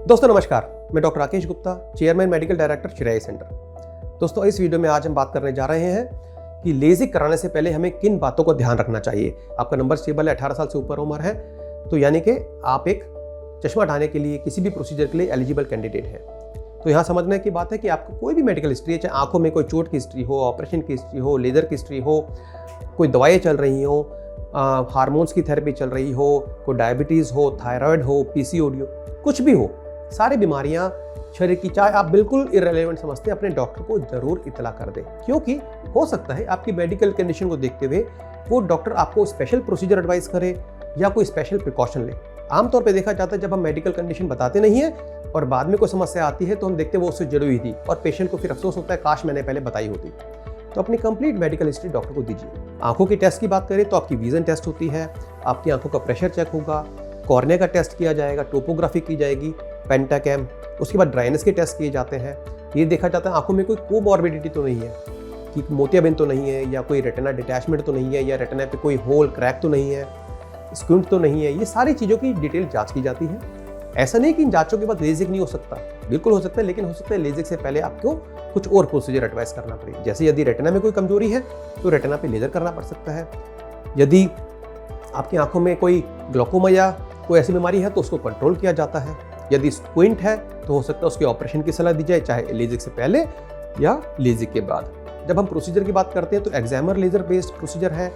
दोस्तों नमस्कार, मैं doctor Rakesh Gupta, chairman medical director Shreya centre. दोस्तों इस वीडियो में आज हम बात करने जा रहे हैं कि लेजिक कराने से पहले हमें किन बातों को ध्यान रखना चाहिए। आपका नंबर स्टेबल है, 18 साल से ऊपर उम्र है, तो यानी कि आप एक चश्मा हटाने के लिए किसी भी प्रोसीजर के लिए एलिजिबल कैंडिडेट है। तो यहाँ समझने की बात है कि आपको कोई भी मेडिकल हिस्ट्री है, चाहे आंखों में कोई चोट की हिस्ट्री हो, ऑपरेशन की हिस्ट्री हो, लेजर की हिस्ट्री हो, कोई दवाएं चल रही हो, हार्मोन्स की थेरेपी चल रही हो, कोई डायबिटीज़ हो, थायराइड हो, पीसीओडी हो, कुछ भी हो, सारी बीमारियां शरीर की, चाहे आप बिल्कुल इररिलेवेंट समझते हैं, अपने डॉक्टर को जरूर इतला कर दें, क्योंकि हो सकता है आपकी मेडिकल कंडीशन को देखते हुए वो डॉक्टर आपको स्पेशल प्रोसीजर एडवाइस करे या कोई स्पेशल प्रिकॉशन ले। आमतौर पे देखा जाता है जब हम मेडिकल कंडीशन बताते नहीं है और बाद में कोई समस्या आती है तो हम देखते हैं वो उससे जुड़ी हुई थी और पेशेंट को फिर अफसोस होता है काश मैंने पहले बताई होती। तो अपनी कंप्लीट मेडिकल हिस्ट्री डॉक्टर को दीजिए। आंखों की टेस्ट की बात करें तो आपकी विजन टेस्ट होती है, आपकी आंखों का प्रेशर चेक होगा, कॉर्निया का टेस्ट किया जाएगा, टोपोग्राफी की जाएगी, पेंटाकैम, उसके बाद ड्राइनेस के टेस्ट किए जाते हैं। ये देखा जाता है आंखों में कोई कोमॉर्बिडिटी तो नहीं है, कि मोतियाबिंद तो नहीं है, या कोई रेटिना डिटैचमेंट तो नहीं है, या रेटिना पे कोई होल क्रैक तो नहीं है, स्क्विंट तो नहीं है। ये सारी चीज़ों की डिटेल जांच की जाती है। ऐसा नहीं कि इन जांचों के बाद लेजिक नहीं हो सकता, बिल्कुल हो सकता है, लेकिन हो सकता है लेजिक से पहले आपको कुछ और प्रोसीजर एडवाइस करना पड़े। जैसे यदि रेटिना में कोई कमजोरी है तो रेटिना पे लेजर करना पड़ सकता है। यदि आपकी आंखों में कोई ग्लोकोमा या कोई ऐसी बीमारी है तो उसको कंट्रोल किया जाता है। यदि स्क्विंट है तो हो सकता है उसके ऑपरेशन की सलाह दी जाए, चाहे लेजिक से पहले या लेजिक के बाद। जब हम प्रोसीजर की बात करते हैं तो एग्जामर लेजर बेस्ड प्रोसीजर है,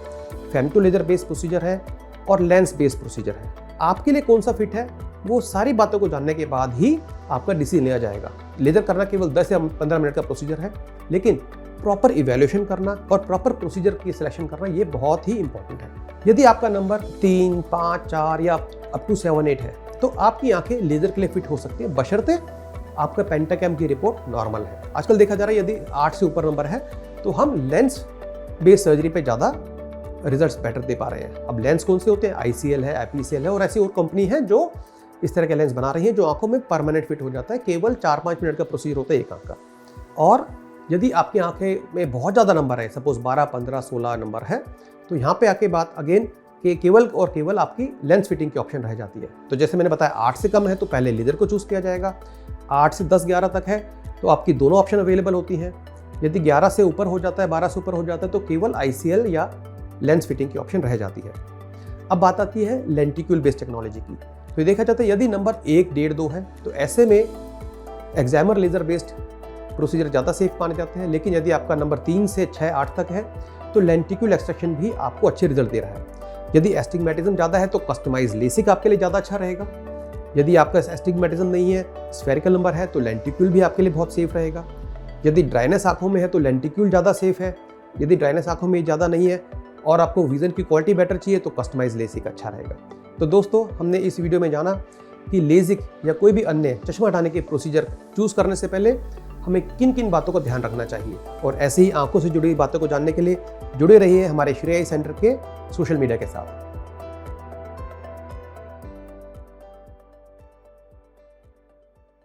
फेमटो लेजर बेस्ड प्रोसीजर है और लेंस बेस्ड प्रोसीजर है। आपके लिए कौन सा फिट है वो सारी बातों को जानने के बाद ही आपका डिसीजन लिया जाएगा। लेजर करना केवल 10 या 15 मिनट का प्रोसीजर है, लेकिन प्रॉपर इवैल्यूएशन करना और प्रॉपर प्रोसीजर की सिलेक्शन करना ये बहुत ही इंपॉर्टेंट है। यदि आपका नंबर 3, 5, 4 या अप टू 7, 8 है तो आपकी आंखें लेजर के लिए फिट हो सकती है, बशर्ते आपका पेंटाकैम की रिपोर्ट नॉर्मल है। आजकल देखा जा रहा है यदि 8 से ऊपर नंबर है तो हम लेंस बेस्ड सर्जरी पे ज़्यादा रिजल्ट्स बेटर दे पा रहे हैं। अब लेंस कौन से होते हैं? ICL है, एपीसीएल है और ऐसी और कंपनी है जो इस तरह के लेंस बना रही है जो आंखों में परमानेंट फिट हो जाता है। केवल 4-5 मिनट का प्रोसीजर होता है एक आंख का। और यदि आपकी आंखें में बहुत ज़्यादा नंबर है, सपोज 12, 15, 16 नंबर है, तो यहाँ पे आके बात अगेन कि केवल और केवल आपकी लेंस फिटिंग की ऑप्शन रह जाती है। तो जैसे मैंने बताया 8 से कम है तो पहले लेजर को चूज़ किया जाएगा, 8 से 10, 11 तक है तो आपकी दोनों ऑप्शन अवेलेबल होती हैं। यदि 11 से ऊपर हो जाता है, 12 से ऊपर हो जाता है तो केवल ICL या लेंस फिटिंग की ऑप्शन रह जाती है। अब बात आती है लेंटिक्यूल बेस्ड टेक्नोलॉजी की। तो देखा जाता है यदि नंबर 1, 1.5, 2 है तो ऐसे में एग्जामर लेजर बेस्ड प्रोसीजर ज़्यादा सेफ माने जाते हैं। लेकिन यदि आपका नंबर 3 से 6, 8 तक है तो लेंटिक्यूल एक्सट्रैक्शन भी आपको अच्छे रिजल्ट दे रहा है। यदि एस्टिग्मेटिज्म ज़्यादा है तो कस्टमाइज लेसिक आपके लिए ज़्यादा अच्छा रहेगा। यदि आपका एस्टिग्मेटिज्म नहीं है, स्फेरिकल नंबर है, तो लेंटिक्यूल भी आपके लिए बहुत सेफ रहेगा। यदि ड्राइनेस आंखों में है तो लेंटिक्यूल ज़्यादा सेफ है। यदि ड्राइनेस आंखों में ज़्यादा नहीं है और आपको विजन की क्वालिटी बेटर चाहिए तो कस्टमाइज लेसिक अच्छा रहेगा। तो दोस्तों हमने इस वीडियो में जाना कि लेजिक या कोई भी अन्य चश्मा हटाने के प्रोसीजर चूज़ करने से पहले हमें किन किन बातों का ध्यान रखना चाहिए। और ऐसे ही आंखों से जुड़ी बातों को जानने के लिए जुड़े रहिए हमारे श्रेया सेंटर के सोशल मीडिया के साथ।